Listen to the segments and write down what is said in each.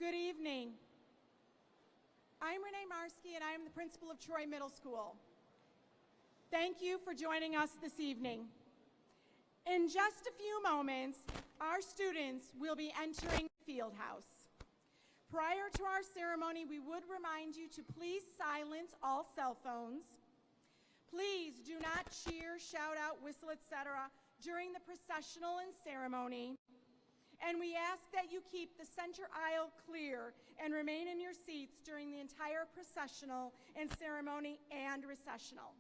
Good evening. I'm Renee Marsky, and I am the principal of Troy Middle School. Thank you for joining us this evening. In just a few moments, our students will be entering the field house. Prior to our ceremony, we would remind you to please silence all cell phones. Please do not cheer, shout out, whistle, etc. during the processional and ceremony. And we ask that you keep the center aisle clear and remain in your seats during the entire processional and ceremony and recessional.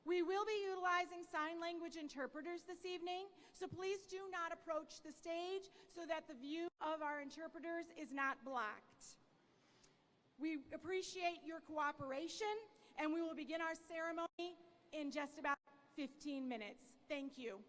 We will be utilizing sign language interpreters this evening, so please do not approach the stage so that the view of our interpreters is not blocked. We appreciate your cooperation, and we will begin our ceremony in just about 15 minutes. Thank you.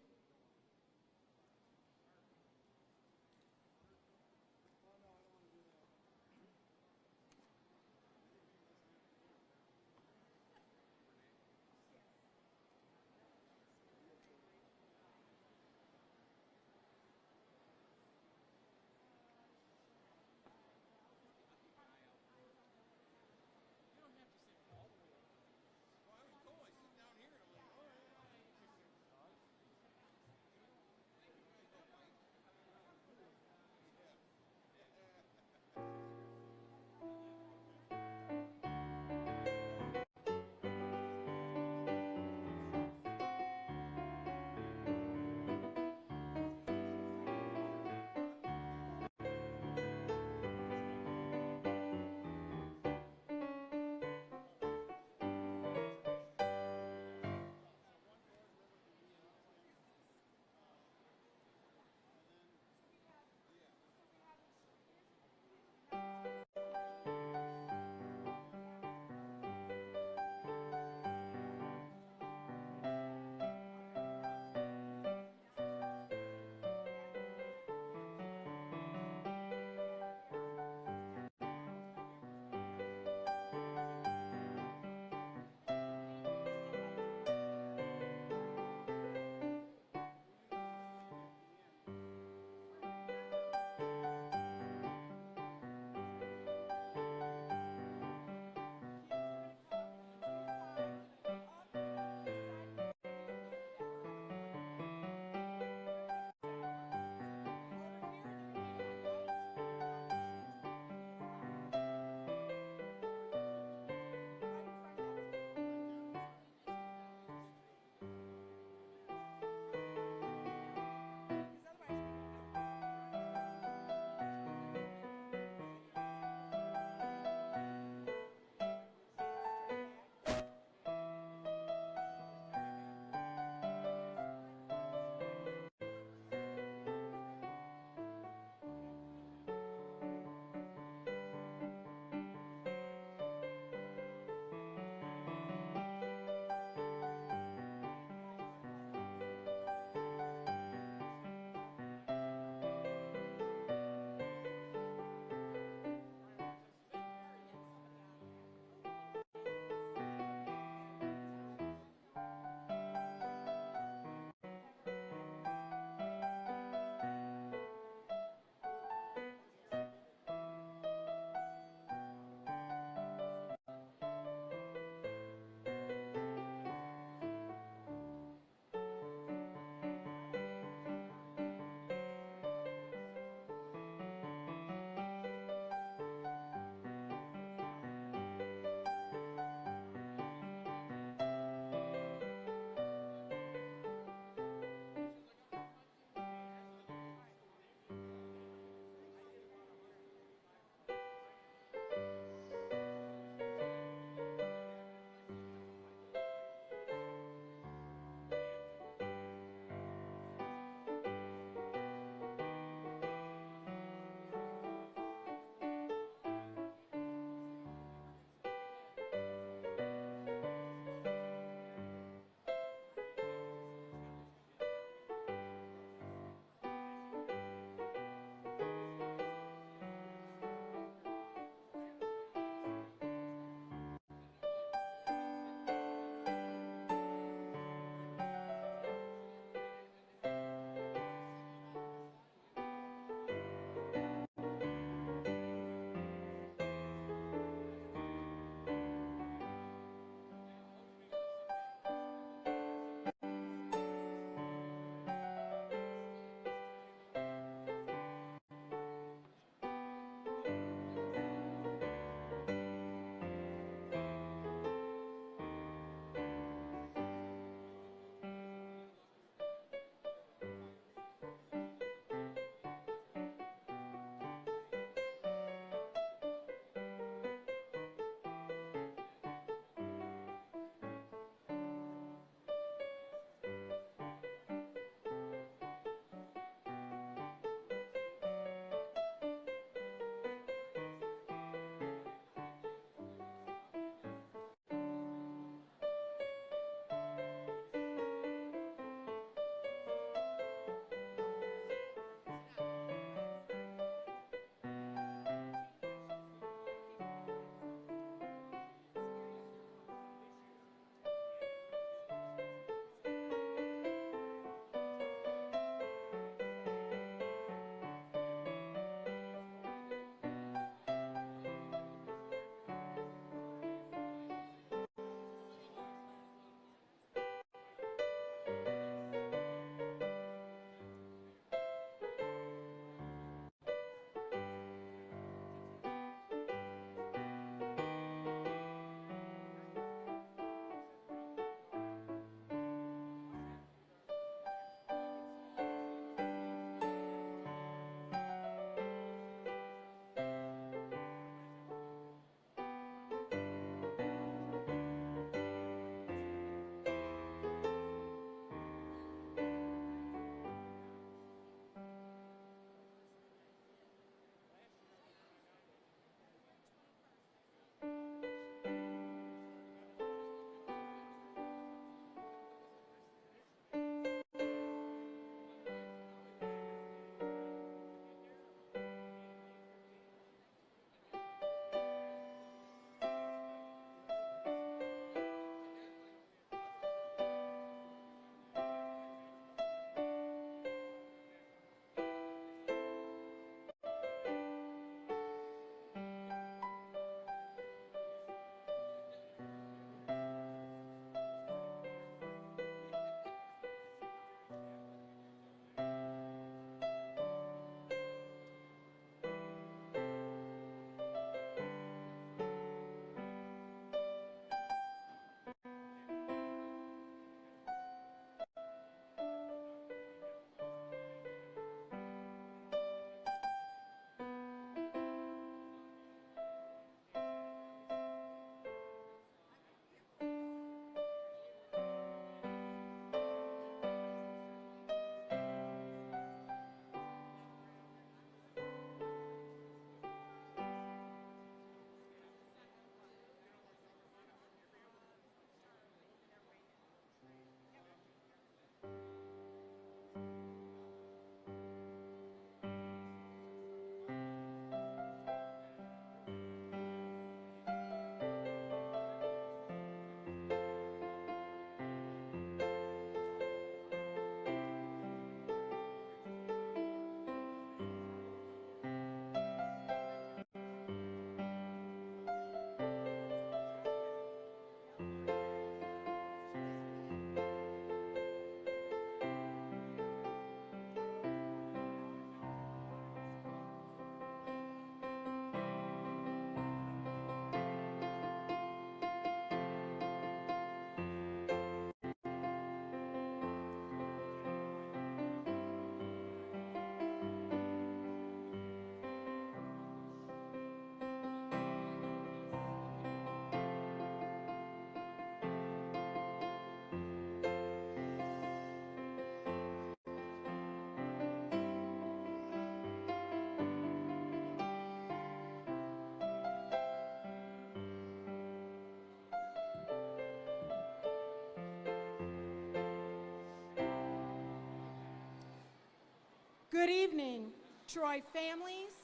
Good evening, Troy families.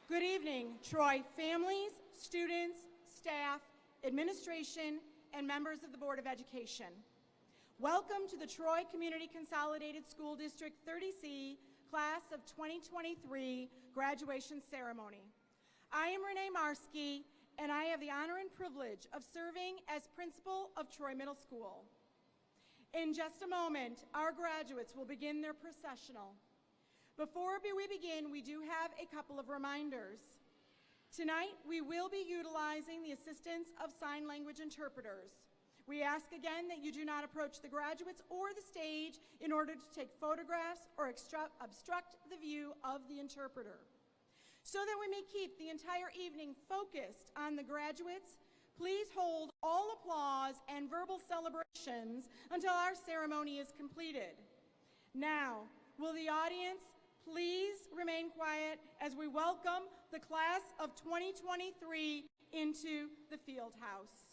Good evening, Troy families, students, staff, administration, and members of the Board of Education. Welcome to the Troy Community Consolidated School District 30C Class of 2023 graduation ceremony. I am Renee Marski, and I have the honor and privilege of serving as principal of Troy Middle School. In just a moment, our graduates will begin their processional. Before we begin, we do have a couple of reminders. Tonight, we will be utilizing the assistance of sign language interpreters. We ask again that you do not approach the graduates or the stage in order to take photographs or obstruct the view of the interpreter. So that we may keep the entire evening focused on the graduates, please hold all applause and verbal celebrations until our ceremony is completed. Now, will the audience please remain quiet as we welcome the class of 2023 into the field house.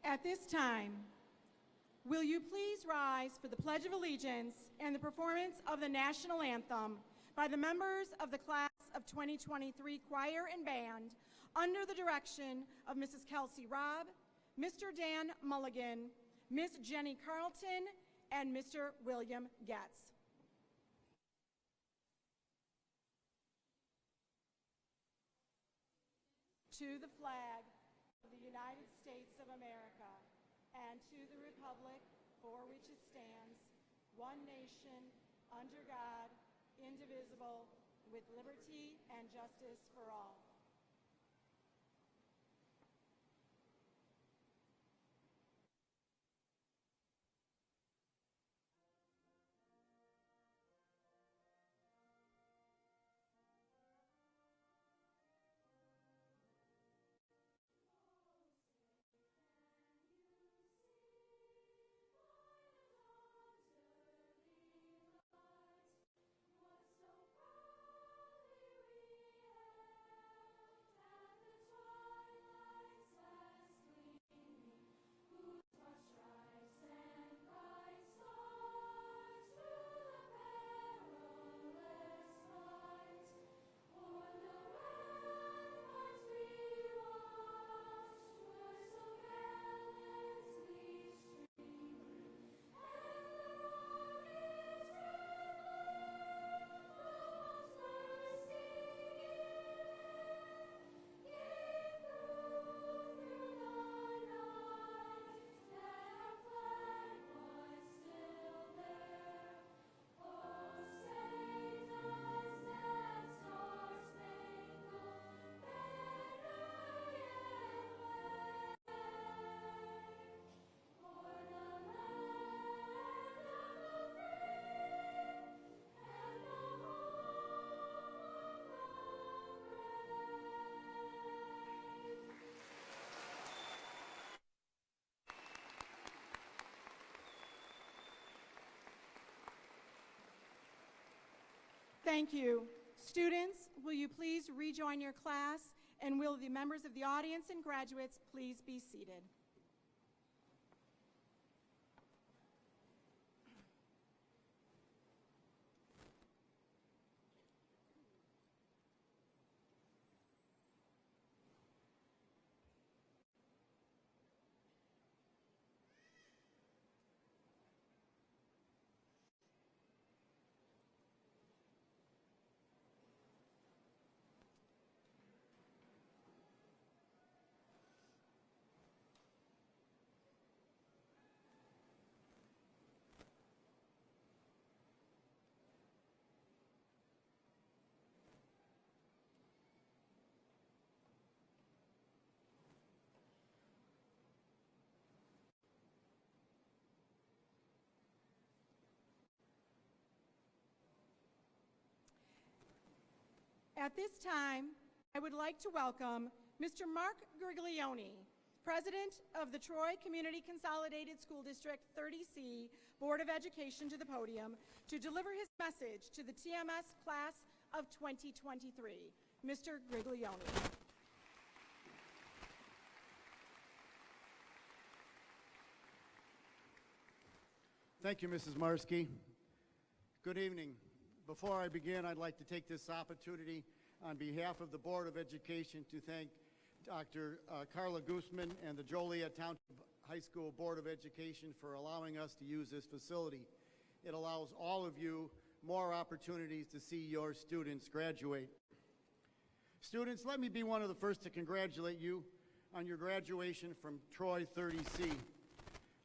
At this time, will you please rise for the Pledge of Allegiance and the performance of the national anthem by the members of the class of 2023 choir and band under the direction of Mrs. Kelsey Robb, Mr. Dan Mulligan, Miss Jenny Carlton, and Mr. William Getz. To the flag of the United States of America and to the republic for which it stands, one nation, under God, indivisible, with liberty and justice for all. Thank you. Students, will you please rejoin your class, and will the members of the audience and graduates please be seated? At this time, I would like to welcome Mr. Mark Griglione, President of the Troy Community Consolidated School District 30C Board of Education, to the podium to deliver his message to the TMS class of 2023. Mr. Griglione. Thank you, Mrs. Marsky. Good evening. Before I begin, I'd like to take this opportunity on behalf of the Board of Education to thank Dr. Carla Guzman and the Joliet Township High School Board of Education for allowing us to use this facility. It allows all of you more opportunities to see your students graduate. Students, let me be one of the first to congratulate you on your graduation from Troy 30C.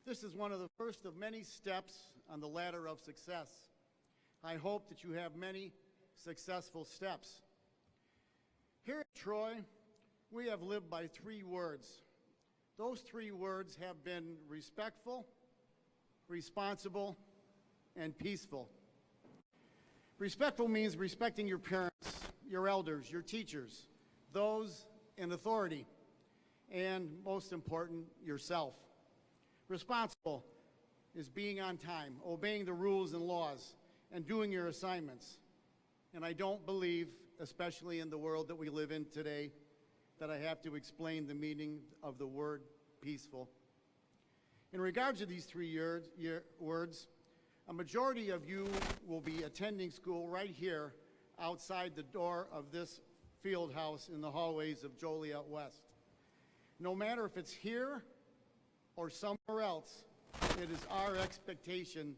This is one of the first of many steps on the ladder of success. I hope that you have many successful steps. Here at Troy, we have lived by 3 words. Those 3 words have been respectful, responsible, and peaceful. Respectful means respecting your parents, your elders, your teachers, those in authority, and most important, yourself. Responsible is being on time, obeying the rules and laws, and doing your assignments. And I don't believe, especially in the world that we live in today, that I have to explain the meaning of the word peaceful. In regards to these three words, a majority of you will be attending school right here outside the door of this field house in the hallways of Joliet West. No matter if it's here or somewhere else, it is our expectation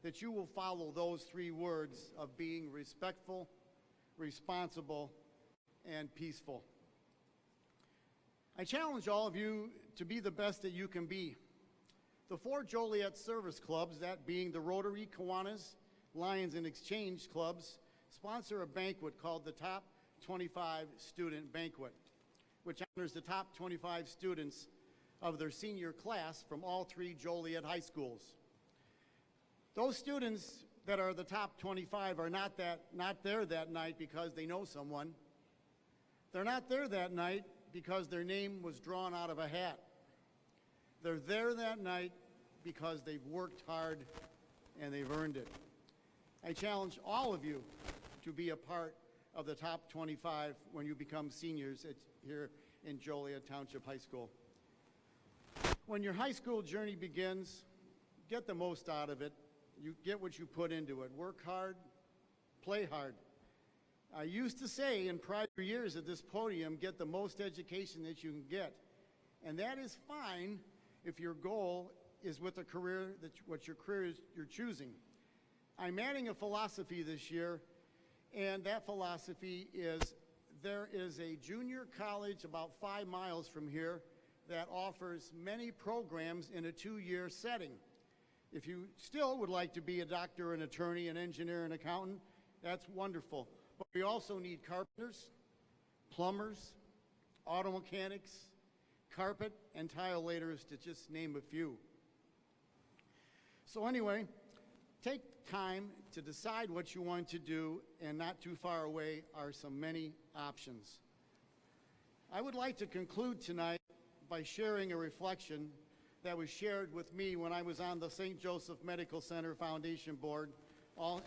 that you will follow those three words of being respectful, responsible, and peaceful. I challenge all of you to be the best that you can be. The 4 Joliet service clubs, that being the Rotary, Kiwanis, Lions, and Exchange clubs, sponsor a banquet called the Top 25 Student Banquet, which honors the top 25 students of their senior class from all 3 Joliet high schools. Those students that are the top 25 are not there that night because they know someone. They're not there that night because their name was drawn out of a hat. They're there that night because they've worked hard and they've earned it. I challenge all of you to be a part of the top 25 when you become seniors here in Joliet Township High School. When your high school journey begins, get the most out of it. You get what you put into it. Work hard, play hard. I used to say in prior years at this podium, get the most education that you can get. And that is fine if your goal is with a career, what your career is you're choosing. I'm adding a philosophy this year, and that philosophy is there is a junior college about 5 miles from here that offers many programs in a 2-year setting. If you still would like to be a doctor, an attorney, an engineer, an accountant, that's wonderful. But we also need carpenters, plumbers, auto mechanics, carpet, and tile layers, to just name a few. So anyway, take time to decide what you want to do, and not too far away are some many options. I would like to conclude tonight by sharing a reflection that was shared with me when I was on the St. Joseph Medical Center Foundation Board,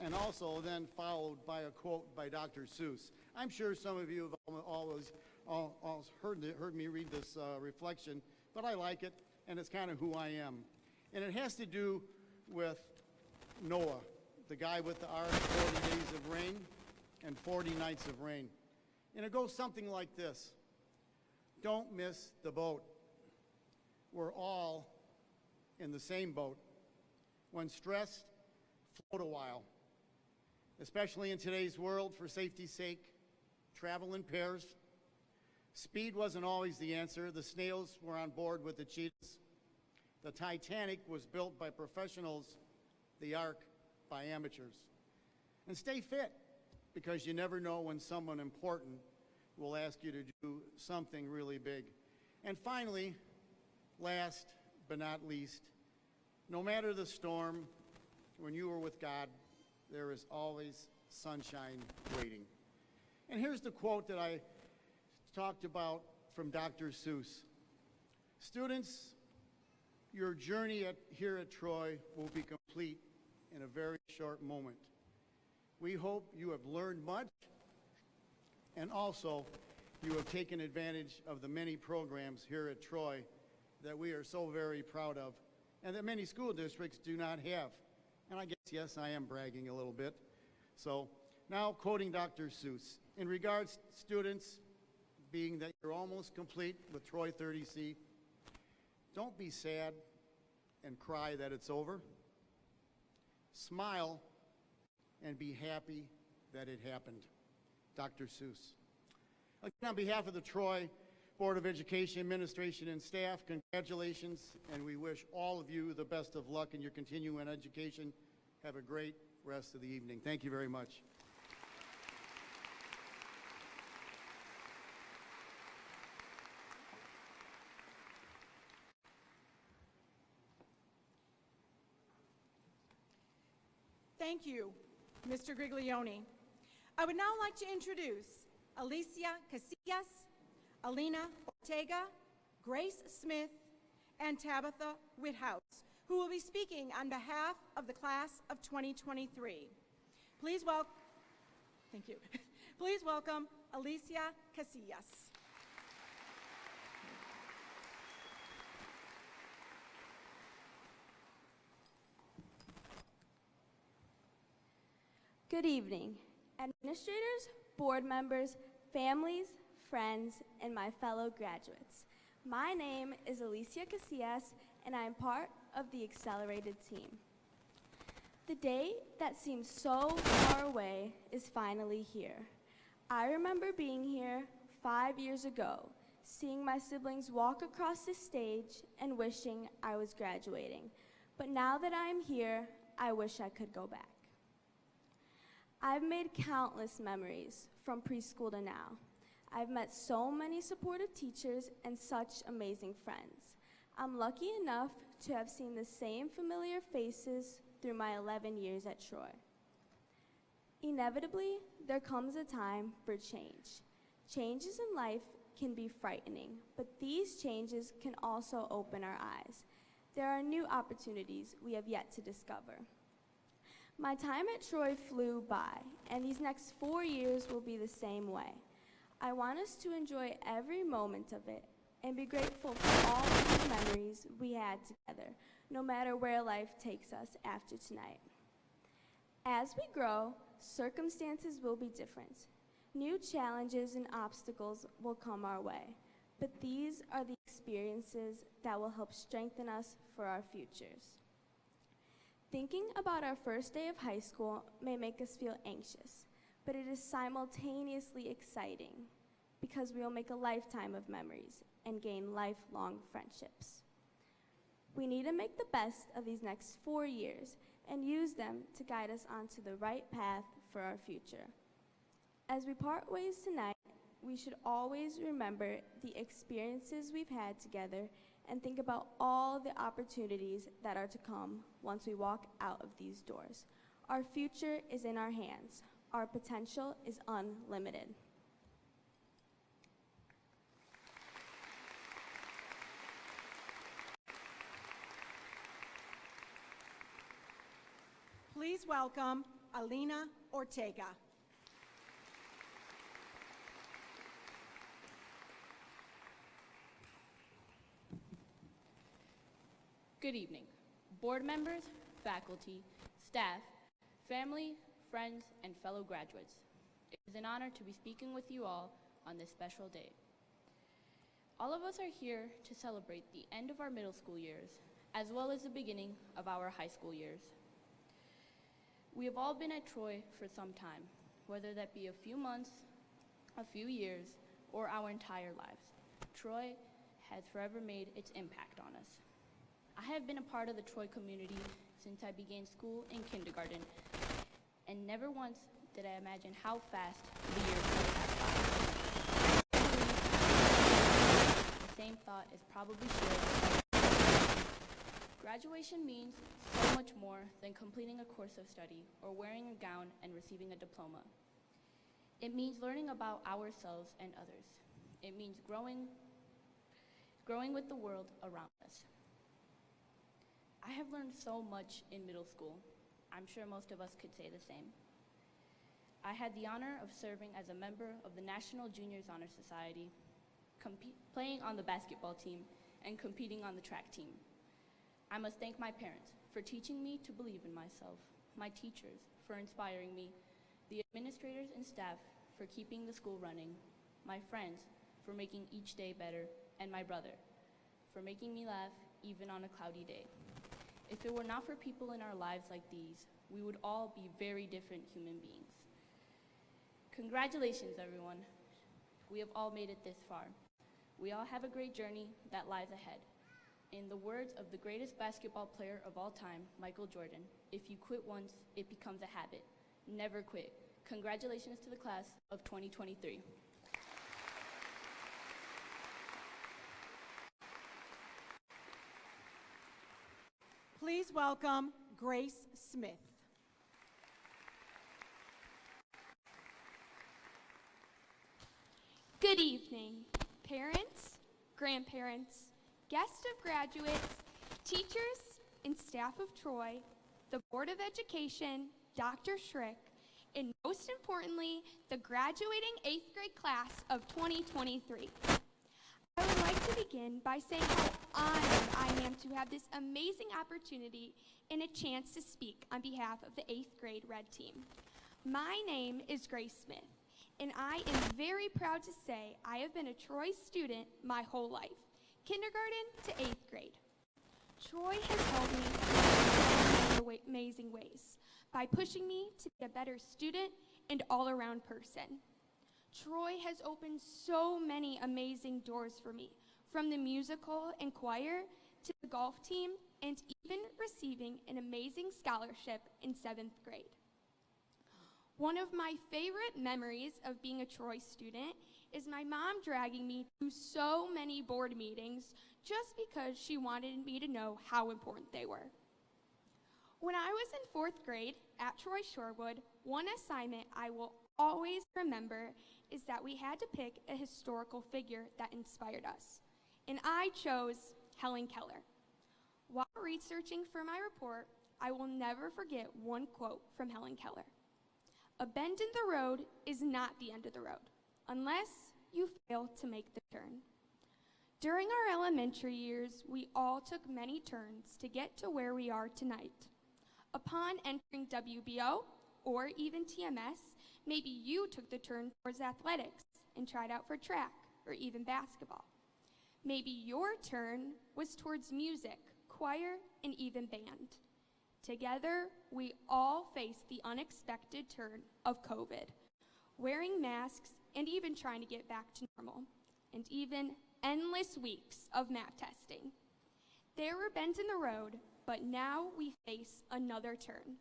and also then followed by a quote by Dr. Seuss. I'm sure some of you have always heard me read this reflection, but I like it, and it's kind of who I am. And it has to do with Noah, the guy with the ark, 40 days of rain and 40 nights of rain. And it goes something like this: don't miss the boat. We're all in the same boat. When stressed, float a while. Especially in today's world, for safety's sake, travel in pairs. Speed wasn't always the answer. The snails were on board with the cheetahs. The Titanic was built by professionals, the Ark by amateurs. And stay fit, because you never know when someone important will ask you to do something really big. And finally, last but not least, no matter the storm, when you are with God, there is always sunshine waiting. And here's the quote that I talked about from Dr. Seuss. Students, your journey here at Troy will be complete in a very short moment. We hope you have learned much, and also you have taken advantage of the many programs here at Troy that we are so very proud of, and that many school districts do not have. And I guess, yes, I am bragging a little bit. So now quoting Dr. Seuss, in regards to students, being that you're almost complete with Troy 30C, don't be sad and cry that it's over. Smile and be happy that it happened. Dr. Seuss. Again, on behalf of the Troy Board of Education, administration, and staff, congratulations, and we wish all of you the best of luck in your continuing education. Have a great rest of the evening. Thank you very much. Thank you, Mr. Griglione. I would now like to introduce Alicia Casillas, Alina Ortega, Grace Smith, and Tabitha Whithouse, who will be speaking on behalf of the class of 2023. Please welcome, thank you. Please welcome Alicia Casillas. Good evening, administrators, board members, families, friends, and my fellow graduates. My name is Alicia Casillas, and I am part of the Accelerated team. The day that seems so far away is finally here. I remember being here 5 years ago, seeing my siblings walk across the stage and wishing I was graduating. But now that I am here, I wish I could go back. I've made countless memories from preschool to now. I've met so many supportive teachers and such amazing friends. I'm lucky enough to have seen the same familiar faces through my 11 years at Troy. Inevitably, there comes a time for change. Changes in life can be frightening, but these changes can also open our eyes. There are new opportunities we have yet to discover. My time at Troy flew by, and these next 4 years will be the same way. I want us to enjoy every moment of it and be grateful for all of the memories we had together, no matter where life takes us after tonight. As we grow, circumstances will be different. New challenges and obstacles will come our way, but these are the experiences that will help strengthen us for our futures. Thinking about our first day of high school may make us feel anxious, but it is simultaneously exciting because we will make a lifetime of memories and gain lifelong friendships. We need to make the best of these next 4 years and use them to guide us onto the right path for our future. As we part ways tonight, we should always remember the experiences we've had together and think about all the opportunities that are to come once we walk out of these doors. Our future is in our hands. Our potential is unlimited. Please welcome Alina Ortega. Good evening, board members, faculty, staff, family, friends, and fellow graduates. It is an honor to be speaking with you all on this special day. All of us are here to celebrate the end of our middle school years, as well as the beginning of our high school years. We have all been at Troy for some time, whether that be a few months, a few years, or our entire lives. Troy has forever made its impact on us. I have been a part of the Troy community since I began school in kindergarten, and never once did I imagine how fast the years would pass by. The same thought is probably shared by graduation means so much more than completing a course of study or wearing a gown and receiving a diploma. It means learning about ourselves and others. It means growing with the world around us. I have learned so much in middle school. I'm sure most of us could say the same. I had the honor of serving as a member of the National Juniors Honor Society, playing on the basketball team, and competing on the track team. I must thank my parents for teaching me to believe in myself, my teachers for inspiring me, the administrators and staff for keeping the school running, my friends for making each day better, and my brother for making me laugh even on a cloudy day. If it were not for people in our lives like these, we would all be very different human beings. Congratulations, everyone. We have all made it this far. We all have a great journey that lies ahead. In the words of the greatest basketball player of all time, Michael Jordan, if you quit once, it becomes a habit. Never quit. Congratulations to the class of 2023. Please welcome Grace Smith. Good evening, parents, grandparents, guests of graduates, teachers, and staff of Troy, the Board of Education, Dr. Schrick, and most importantly, the graduating 8th grade class of 2023. I would like to begin by saying how honored I am to have this amazing opportunity and a chance to speak on behalf of the 8th grade Red Team. My name is Grace Smith, and I am very proud to say I have been a Troy student my whole life, kindergarten to 8th grade. Troy has helped me in so many amazing ways by pushing me to be a better student and all-around person. Troy has opened so many amazing doors for me, from the musical and choir to the golf team, and even receiving an amazing scholarship in 7th grade. One of my favorite memories of being a Troy student is my mom dragging me to so many board meetings just because she wanted me to know how important they were. When I was in 4th grade at Troy Shorewood, one assignment I will always remember is that we had to pick a historical figure that inspired us, and I chose Helen Keller. While researching for my report, I will never forget one quote from Helen Keller. "A bend in the road is not the end of the road, unless you fail to make the turn." During our elementary years, we all took many turns to get to where we are tonight. Upon entering WBO, or even TMS, maybe you took the turn towards athletics and tried out for track or even basketball. Maybe your turn was towards music, choir, and even band. Together, we all faced the unexpected turn of COVID, wearing masks and even trying to get back to normal, and even endless weeks of map testing. There were bends in the road, but now we face another turn,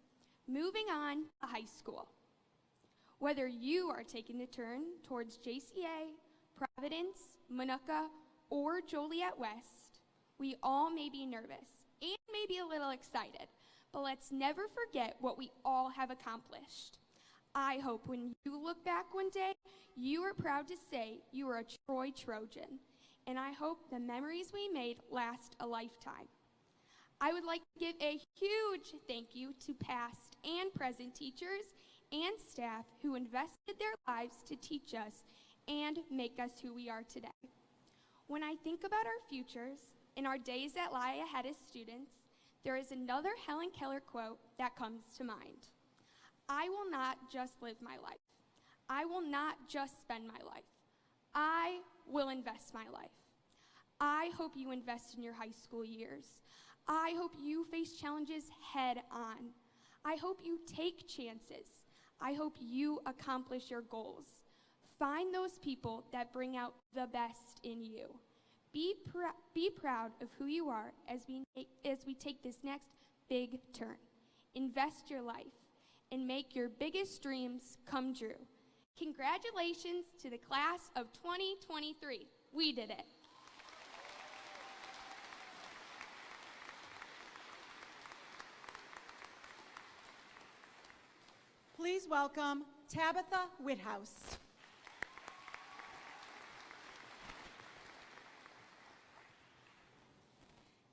moving on to high school. Whether you are taking the turn towards JCA, Providence, Minooka, or Joliet West, we all may be nervous and maybe a little excited, but let's never forget what we all have accomplished. I hope when you look back one day, you are proud to say you were a Troy Trojan, and I hope the memories we made last a lifetime. I would like to give a huge thank you to past and present teachers and staff who invested their lives to teach us and make us who we are today. When I think about our futures and our days that lie ahead as students, there is another Helen Keller quote that comes to mind. "I will not just live my life. I will not just spend my life. I will invest my life." I hope you invest in your high school years. I hope you face challenges head on. I hope you take chances. I hope you accomplish your goals. Find those people that bring out the best in you. Be proud of who you are as we take this next big turn. Invest your life and make your biggest dreams come true. Congratulations to the class of 2023. We did it. Please welcome Tabitha Whithouse.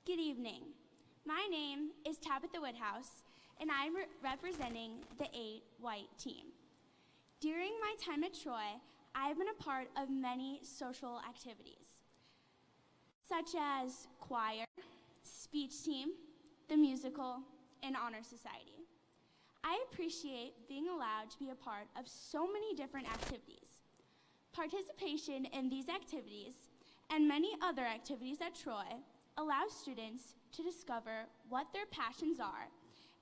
Good evening. My name is Tabitha Woodhouse, and I'm representing the 8 white team. During my time at Troy, I've been a part of many social activities, such as choir, speech team, the musical, and honor society. I appreciate being allowed to be a part of so many different activities. Participation in these activities and many other activities at Troy allows students to discover what their passions are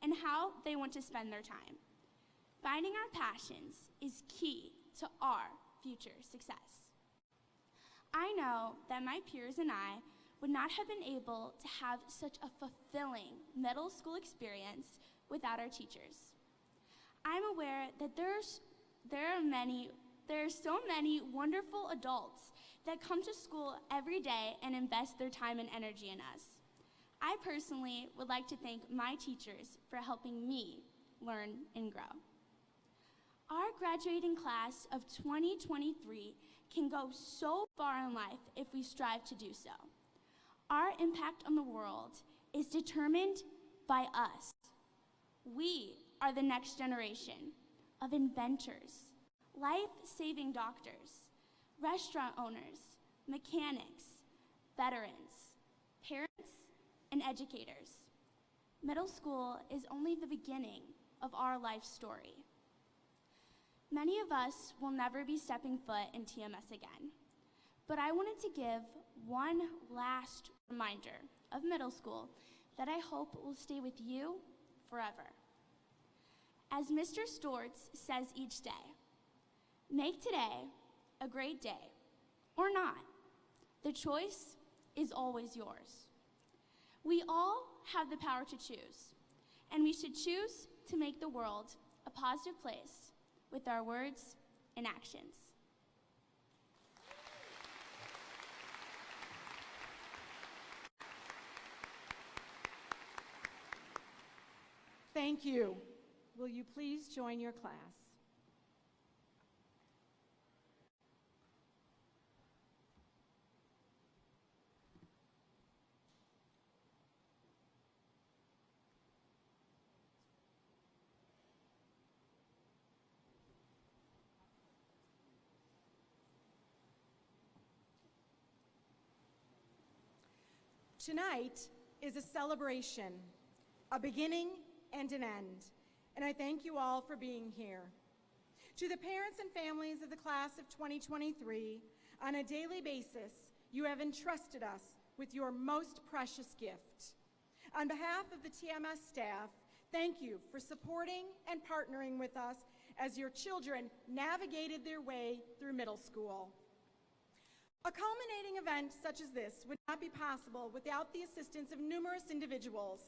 and how they want to spend their time. Finding our passions is key to our future success. I know that my peers and I would not have been able to have such a fulfilling middle school experience without our teachers. I'm aware that there are so many wonderful adults that come to school every day and invest their time and energy in us. I personally would like to thank my teachers for helping me learn and grow. Our graduating class of 2023 can go so far in life if we strive to do so. Our impact on the world is determined by us. We are the next generation of inventors, life-saving doctors, restaurant owners, mechanics, veterans, parents, and educators. Middle school is only the beginning of our life story. Many of us will never be stepping foot in TMS again, but I wanted to give one last reminder of middle school that I hope will stay with you forever. As Mr. Stortz says each day, make today a great day, or not. The choice is always yours. We all have the power to choose, and we should choose to make the world a positive place with our words and actions. Thank you. Will you please join your class? Tonight is a celebration, a beginning and an end, and I thank you all for being here. To the parents and families of the class of 2023, on a daily basis, you have entrusted us with your most precious gift. On behalf of the TMS staff, thank you for supporting and partnering with us as your children navigated their way through middle school. A culminating event such as this would not be possible without the assistance of numerous individuals.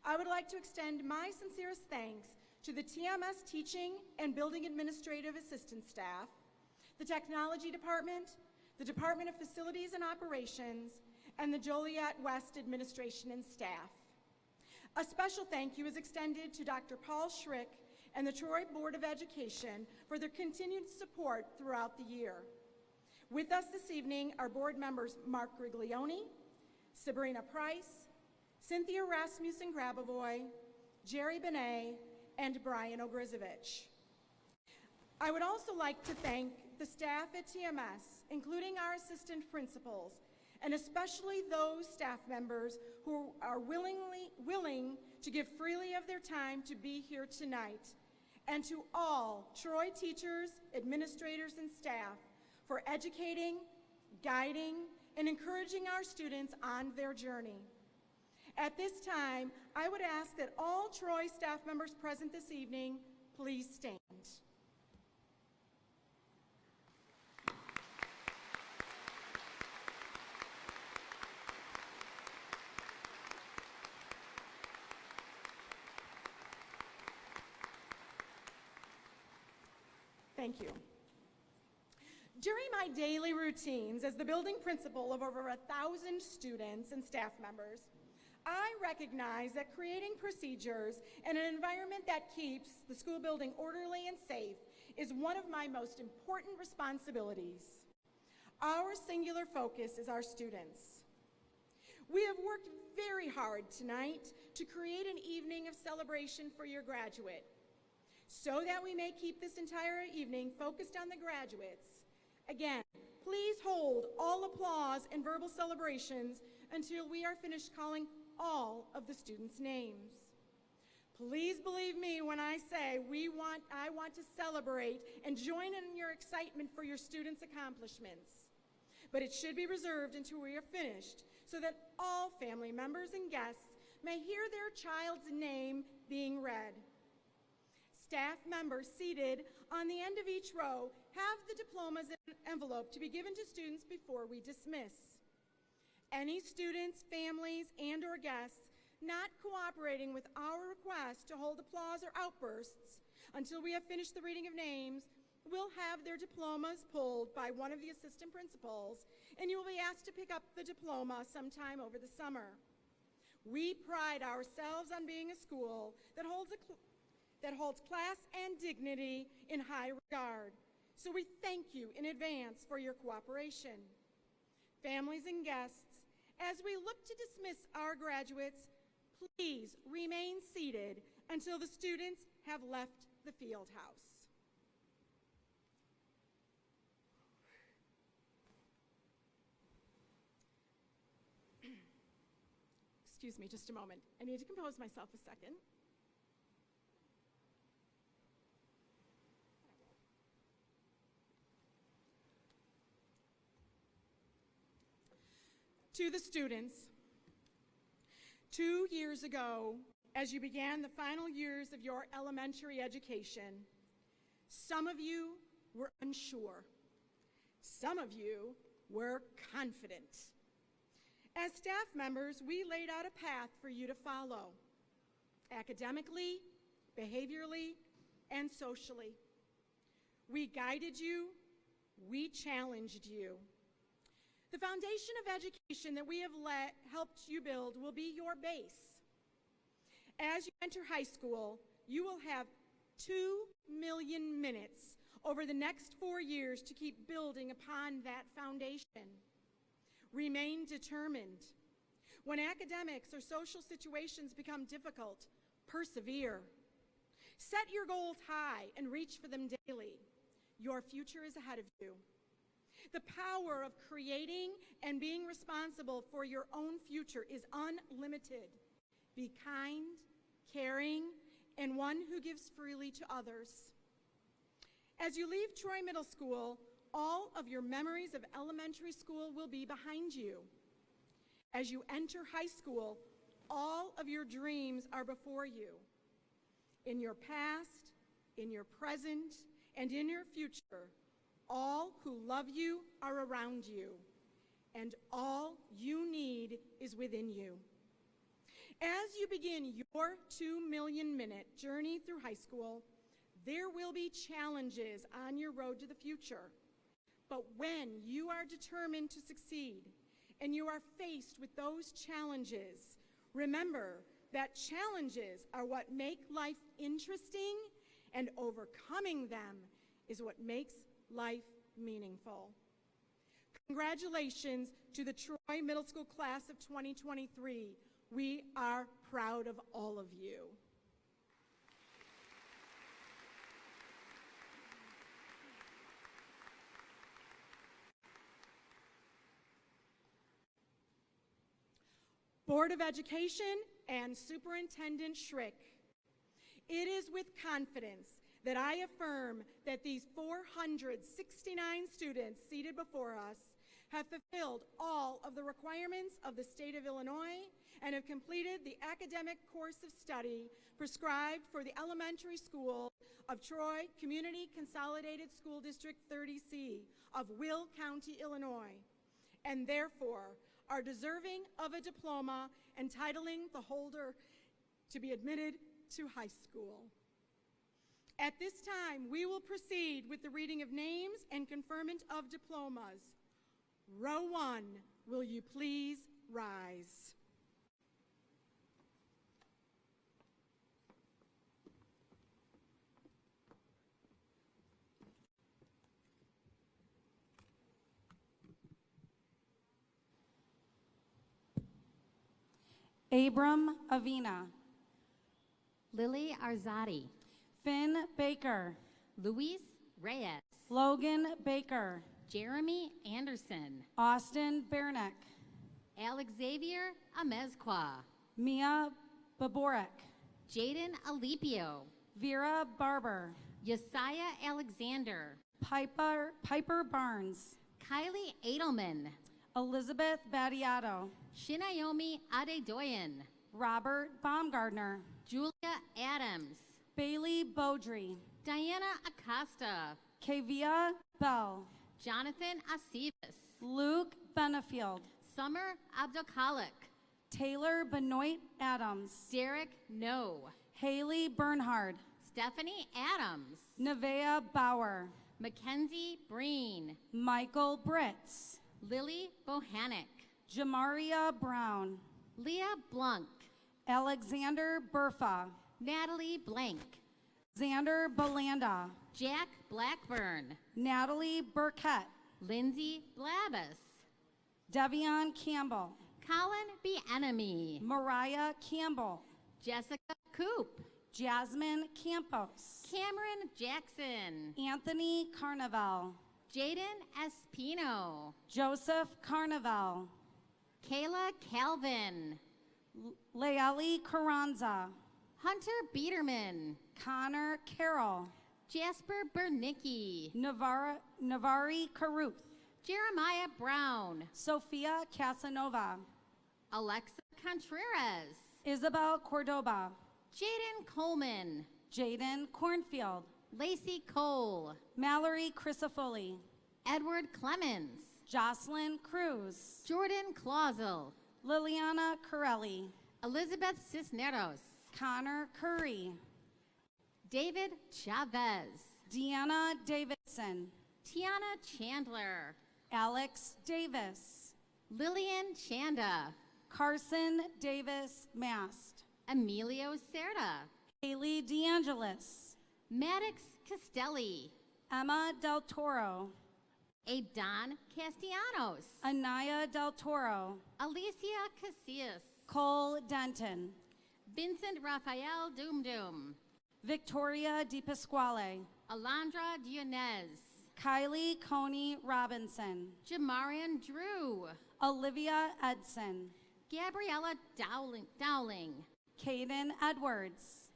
I would like to extend my sincerest thanks to the TMS teaching and building administrative assistant staff, the technology department, the Department of Facilities and Operations, and the Joliet West administration and staff. A special thank you is extended to Dr. Paul Schrick and the Troy Board of Education for their continued support throughout the year. With us this evening are board members Mark Griglione, Sabrina Price, Cynthia Rasmussen-Grabavoy, Jerry Benet, and Brian Ogrizovich. I would also like to thank the staff at TMS, including our assistant principals, and especially those staff members who are willing to give freely of their time to be here tonight, and to all Troy teachers, administrators, and staff for educating, guiding, and encouraging our students on their journey. At this time, I would ask that all Troy staff members present this evening please stand. Thank you. During my daily routines as the building principal of over 1,000 students and staff members, I recognize that creating procedures and an environment that keeps the school building orderly and safe is one of my most important responsibilities. Our singular focus is our students. We have worked very hard tonight to create an evening of celebration for your graduate. So that we may keep this entire evening focused on the graduates, again, please hold all applause and verbal celebrations until we are finished calling all of the students' names. Please believe me when I say I want to celebrate and join in your excitement for your students' accomplishments. But it should be reserved until we are finished so that all family members and guests may hear their child's name being read. Staff members seated on the end of each row have the diplomas in an envelope to be given to students before we dismiss. Any students, families, and/or guests not cooperating with our request to hold applause or outbursts until we have finished the reading of names will have their diplomas pulled by one of the assistant principals, and you will be asked to pick up the diploma sometime over the summer. We pride ourselves on being a school that holds class and dignity in high regard. So we thank you in advance for your cooperation. Families and guests, as we look to dismiss our graduates, please remain seated until the students have left the field house. Excuse me just a moment. I need to compose myself a second. To the students, 2 years ago, as you began the final years of your elementary education, some of you were unsure. Some of you were confident. As staff members, we laid out a path for you to follow, academically, behaviorally, and socially. We guided you, we challenged you. The foundation of education that we have helped you build will be your base. As you enter high school, you will have 2 million minutes over the next 4 years to keep building upon that foundation. Remain determined. When academics or social situations become difficult, persevere. Set your goals high and reach for them daily. Your future is ahead of you. The power of creating and being responsible for your own future is unlimited. Be kind, caring, and one who gives freely to others. As you leave Troy Middle School, all of your memories of elementary school will be behind you. As you enter high school, all of your dreams are before you. In your past, in your present, and in your future, all who love you are around you, and all you need is within you. As you begin your 2 million minute journey through high school, there will be challenges on your road to the future. But when you are determined to succeed and you are faced with those challenges, remember that challenges are what make life interesting, and overcoming them is what makes life meaningful. Congratulations to the Troy Middle School class of 2023. We are proud of all of you. Board of Education and Superintendent Schrick, it is with confidence that I affirm that these 469 students seated before us have fulfilled all of the requirements of the state of Illinois and have completed the academic course of study prescribed for the elementary school of Troy Community Consolidated School District 30C of Will County, Illinois, and therefore are deserving of a diploma entitling the holder to be admitted to high school. At this time, we will proceed with the reading of names and conferment of diplomas. Row 1, will you please rise? Abram Avina, Lily Arzadi, Finn Baker, Luis Reyes, Logan Baker, Jeremy Anderson, Austin Bernick, Alexavier Amezqua, Mia Baborek, Jaden Alipio, Vera Barber, Yesiah Alexander, Piper Barnes, Kylie Edelman, Elizabeth Battiato, Shinayomi Adedoyan, Robert Baumgardner, Julia Adams, Bailey Beaudry, Diana Acosta, Kavia Bell, Jonathan Asivas, Luke Benefield, Summer Abdelkhalik, Taylor Benoit Adams, Derek No, Haley Bernhard, Stephanie Adams, Nevaeh Bauer, Mackenzie Breen, Michael Britz, Lily Bohannick, Jamaria Brown, Leah Blunk, Alexander Burfa, Natalie Blank, Xander Belanda, Jack Blackburn, Natalie Burkett, Lindsay Blabus, Devion Campbell, Colin Bienemy, Mariah Campbell, Jessica Coop, Jasmine Campos, Cameron Jackson, Anthony Carnival, Jaden Espino, Joseph Carnival, Kayla Calvin, Leali Carranza, Hunter Biederman, Connor Carroll, Jasper Bernicki, Navari Caruth, Jeremiah Brown. Sophia Casanova, Alexa Contreras. Isabel Cordoba, Jaden Coleman. Jaden Cornfield, Lacey Cole. Mallory Crisafulli, Edward Clemens. Jocelyn Cruz, Jordan Clausel. Liliana Corelli, Elizabeth Cisneros. Connor Curry, David Chavez. Deanna Davidson, Tiana Chandler. Alex Davis, Lillian Chanda. Carson Davis Mast, Emilio Cerda. Haley DeAngelis, Maddox Castelli. Emma Del Toro, Adon Castellanos. Anaya Del Toro, Alicia Casillas. Cole Denton, Vincent Rafael Doom. Victoria DePasquale, Alondra Dionez. Kylie Coney Robinson, Jamarian Drew. Olivia Edson, Gabriella Dowling. Caden Edwards,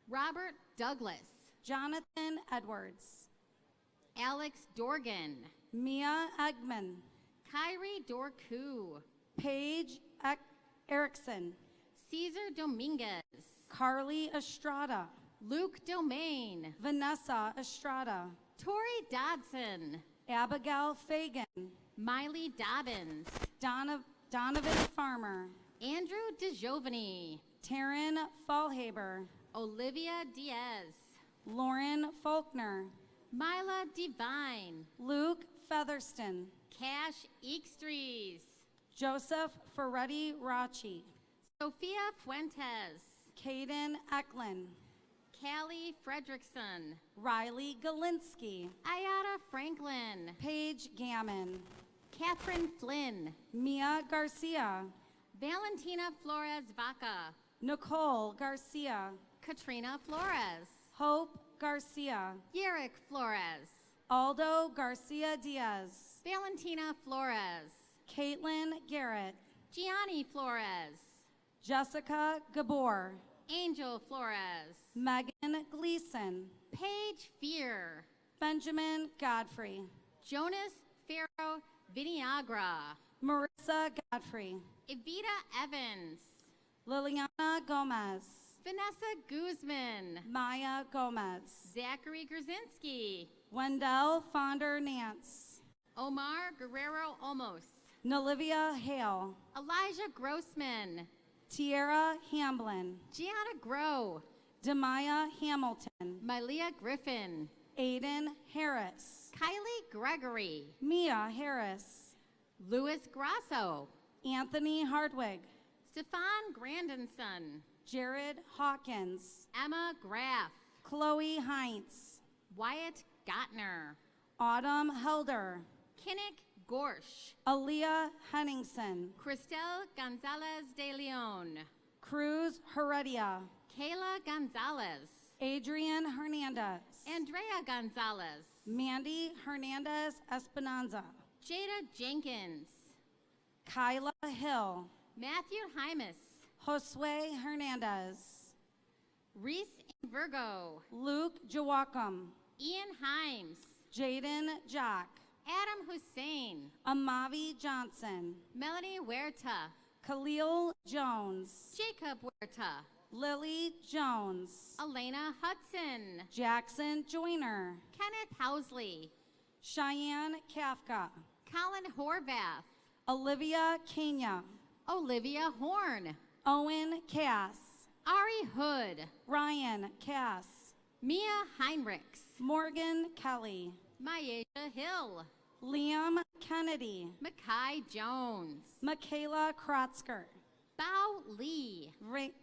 Robert Douglas. Jonathan Edwards, Alex Dorgan. Mia Eggman, Kyrie Dorku. Paige Erickson, Cesar Dominguez. Carly Estrada, Luke Domain. Vanessa Estrada, Tori Dodson. Abigail Fagan, Miley Dobbins. Donovan Farmer, Andrew DeJovany. Taryn Fallhaber, Olivia Diaz. Lauren Faulkner, Mila Divine. Luke Featherston, Cash Eekstrees. Joseph Ferretti Rachi, Sophia Fuentes. Caden Eklund, Callie Fredrickson. Riley Galinsky, Ayada Franklin. Paige Gammon, Catherine Flynn. Mia Garcia, Valentina Flores Vaca. Nicole Garcia, Katrina Flores. Hope Garcia, Yerrick Flores. Aldo Garcia Diaz, Valentina Flores. Caitlin Garrett, Gianni Flores. Jessica Gabor, Angel Flores. Megan Gleason, Paige Fear. Benjamin Godfrey, Jonas Farrow Viniagra. Marissa Godfrey, Evita Evans. Liliana Gomez, Vanessa Guzman. Maya Gomez, Zachary Grzinski. Wendell Fonder Nance, Omar Guerrero Olmos. Nolivia Hale, Elijah Grossman. Tierra Hamblin, Gianna Grow. Demaya Hamilton, Mylia Griffin. Aiden Harris, Kylie Gregory. Mia Harris, Louis Grasso. Anthony Hardwig, Stefan Grandinson. Jared Hawkins, Emma Graff. Chloe Heinz, Wyatt Gottner. Autumn Helder, Kinnick Gorsh. Aaliyah Henningsen, Cristel Gonzalez de Leon. Cruz Heredia, Kayla Gonzalez. Adrian Hernandez, Andrea Gonzalez. Mandy Hernandez Esperanza, Jada Jenkins. Kyla Hill, Matthew Hymas. Josue Hernandez, Reese and Virgo. Luke Jawakam, Ian Himes. Jaden Jock, Adam Hussein. Amavi Johnson, Melanie Huerta. Khalil Jones, Jacob Huerta. Lily Jones, Elena Hudson. Jackson Joyner, Kenneth Housley. Cheyenne Kafka, Colin Horvath. Olivia Kenya, Olivia Horn. Owen Cass, Ari Hood. Ryan Cass, Mia Heinrichs. Morgan Kelly, Myasia Hill. Liam Kennedy, Makai Jones. Michaela Krotzker, Bao Lee.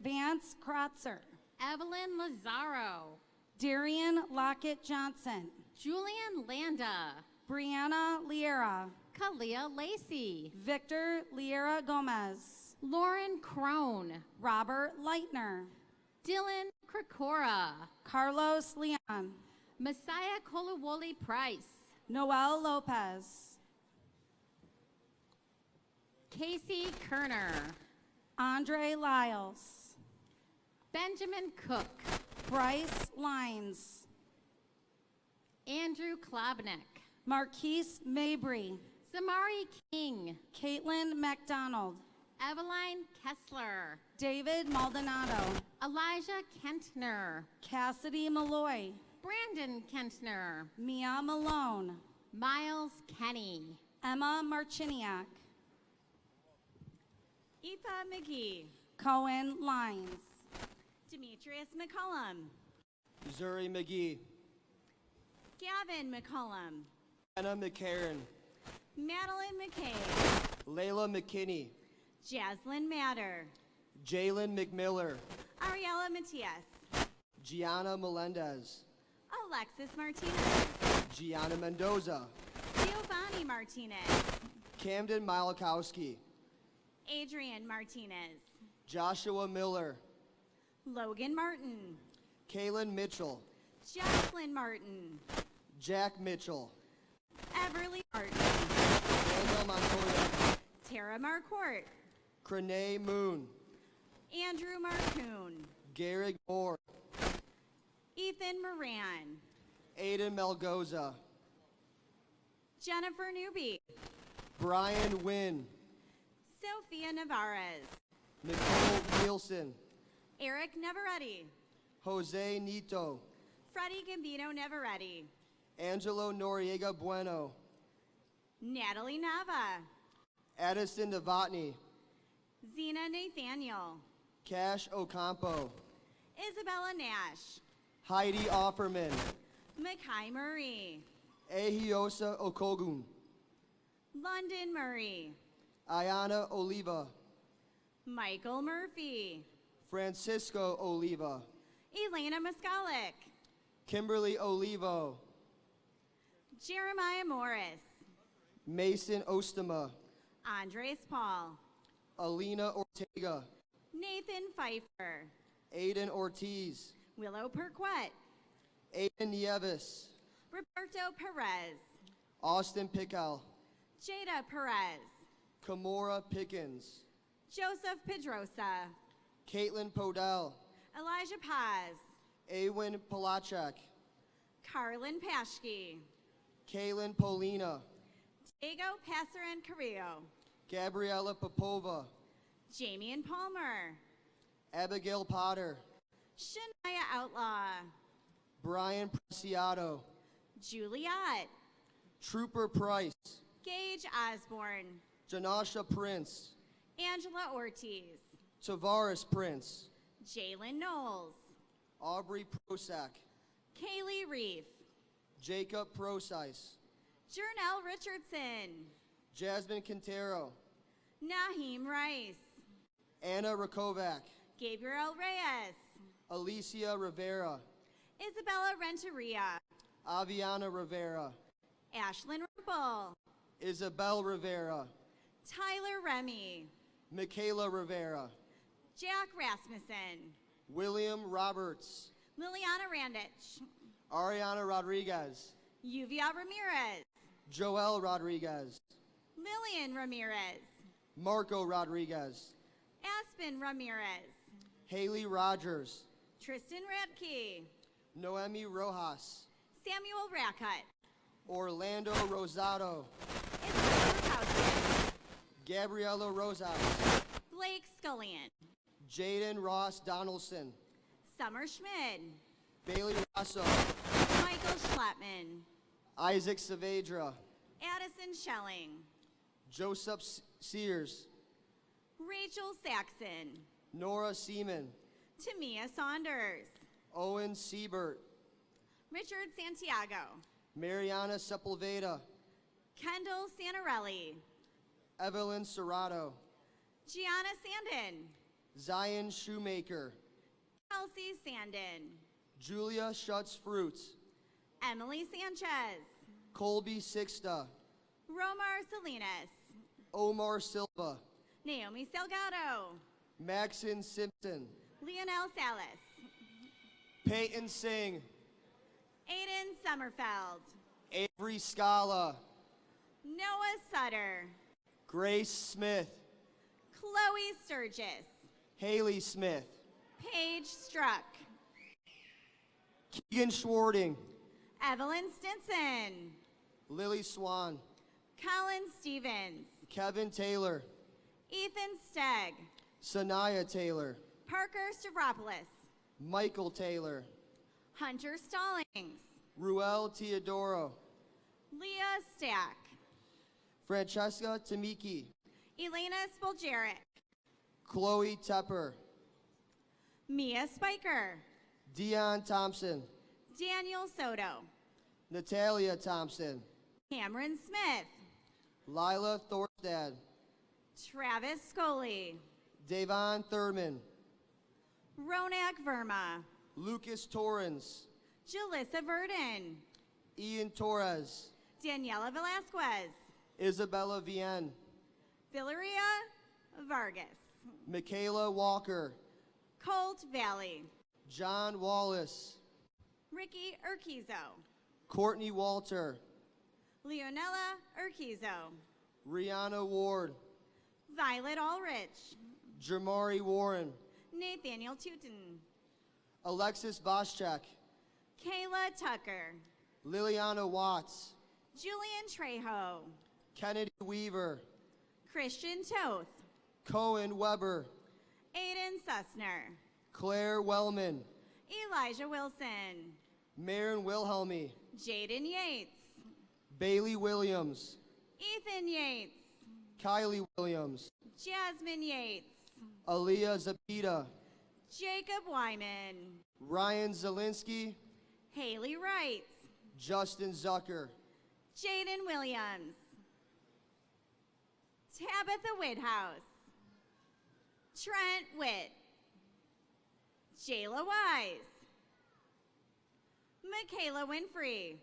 Vance Krotzer, Evelyn Lazaro. Darian Lockett Johnson, Julian Landa. Brianna Liera, Kalia Lacey. Victor Liera Gomez, Lauren Crone. Robert Leitner, Dylan Krikora. Carlos Leon, Messiah Kolawole Price. Noel Lopez, Casey Kerner. Andre Lyles, Benjamin Cook. Bryce Lines, Andrew Klobnik. Marquise Mabry, Samari King, Caitlin MacDonald, Eveline Kessler, David Maldonado, Elijah Kentner, Cassidy Malloy, Brandon Kentner, Mia Malone, Miles Kenny, Emma Marchiniak, Aoife McGee, Cohen Lines, Demetrius McCullum, Zuri McGee, Gavin McCullum, Anna McCarran, Madeline McKay, Layla McKinney, Jaslyn Matter, Jalen McMiller, Ariella Matias, Gianna Melendez, Alexis Martinez, Gianna Mendoza, Giovanni Martinez, Camden Malakowski, Adrian Martinez, Joshua Miller, Logan Martin, Kaylin Mitchell, Jocelyn Martin, Jack Mitchell, Everly Martin, Daniel Montoya, Tara Marquardt, Crene Moon, Andrew Marcoon, Garrick Moore, Ethan Moran, Aiden Melgoza, Jennifer Newby, Brian Wynn, Sophia Navarez, Nicole Nielsen, Eric Neveretti, Jose Nito, Freddie Gambino Neveretti, Angelo Noriega Bueno, Natalie Nava, Addison Novotny, Zena Nathaniel, Cash Ocampo, Isabella Nash, Heidi Offerman, Makai Murray, Ehiosa Okogun, London Murray, Ayana Oliva, Michael Murphy, Francisco Oliva, Elena Moskalik, Kimberly Olivo, Jeremiah Morris, Mason Ostema, Andres Paul, Alina Ortega, Nathan Pfeiffer, Aiden Ortiz, Willow Perquette, Aiden Nieves, Roberto Perez, Austin Pickell, Jada Perez, Kamora Pickens, Joseph Pedrosa, Caitlin Podell, Elijah Paz, Awen Palachak, Carlin Paschke, Kaylin Polina, Diego Passaran Carrillo, Gabriela Popova, Jamie and Palmer, Abigail Potter, Shania Outlaw, Brian Preciado, Juliet, Trooper Price, Gage Osborne, Janasha Prince, Angela Ortiz, Tavares Prince, Jalen Knowles, Aubrey Prosack, Kaylee Reef, Jacob Procyse, Jernell Richardson, Jasmine Quintero, Naheem Rice, Anna Rakovac, Gabriel Reyes, Alicia Rivera, Isabella Renteria, Aviana Rivera, Ashlyn Rumpel, Isabel Rivera, Tyler Remy, Michaela Rivera, Jack Rasmussen, William Roberts, Liliana Randich, Ariana Rodriguez, Yuvia Ramirez, Joel Rodriguez, Lillian Ramirez, Marco Rodriguez, Aspen Ramirez, Haley Rogers, Tristan Radke, Noemi Rojas, Samuel Rackett, Orlando Rosado, Isabella Rakowski, Gabriela Rosas, Blake Scullion, Jaden Ross Donaldson, Summer Schmid, Bailey Rosso, Michael Schleppman, Isaac Saavedra, Addison Schelling, Joseph Sears, Rachel Saxon, Nora Seaman, Tamia Saunders, Owen Siebert, Richard Santiago, Mariana Sepulveda, Kendall Santarelli, Evelyn Serrato, Gianna Sandin, Zion Shoemaker, Kelsey Sandin, Julia Schutz Fruits, Emily Sanchez, Colby Sixta, Romar Salinas, Omar Silva, Naomi Salgado, Maxine Simpson, Leonel Salas, Peyton Singh, Aiden Summerfeld, Avery Scala, Noah Sutter, Grace Smith, Chloe Sturgis, Haley Smith, Paige Struck, Keegan Schwarting, Evelyn Stinson, Lily Swan, Colin Stevens, Kevin Taylor, Ethan Stegg, Sanaya Taylor, Parker Stavropoulos, Michael Taylor, Hunter Stallings, Ruel Teodoro, Leah Stack, Francesca Tamiki, Elena Spoljaric, Chloe Tepper, Mia Spiker, Dion Thompson, Daniel Soto, Natalia Thompson, Cameron Smith, Lila Thorstad, Travis Scully, Davon Thurman, Ronak Verma, Lucas Torrens, Jalissa Verdon, Ian Torres, Daniela Velasquez, Isabella Vienne, Valeria Vargas, Michaela Walker, Colt Valley, John Wallace, Ricky Urquizo, Courtney Walter, Leonella Urquizo, Rihanna Ward, Violet Ulrich, Jamari Warren, Nathaniel Tootin, Alexis Voschek, Kayla Tucker, Liliana Watts, Julian Trejo, Kennedy Weaver, Christian Toth, Cohen Weber, Aiden Sussner, Claire Wellman, Elijah Wilson, Maren Wilhelmy, Jaden Yates, Bailey Williams, Ethan Yates, Kylie Williams, Jasmine Yates, Aaliyah Zapita, Jacob Wyman, Ryan Zielinski, Haley Wright, Justin Zucker, Jaden Williams, Tabitha Whithouse, Trent Witt, Jayla Wise, Michaela Winfrey,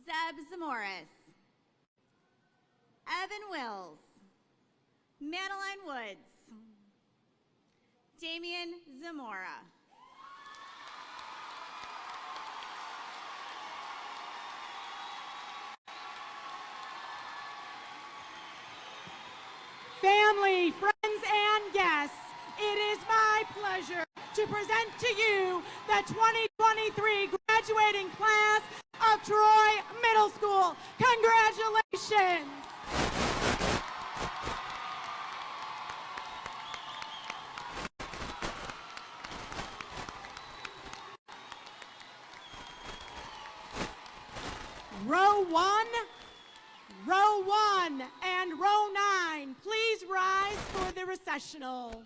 Zeb Zamoris, Evan Wills, Madeline Woods, Damian Zamora. Family, friends, and guests, it is my pleasure to present to you the 2023 graduating class of Troy Middle School. Congratulations! Row 1, row 1, and row 9, please rise for the recessional.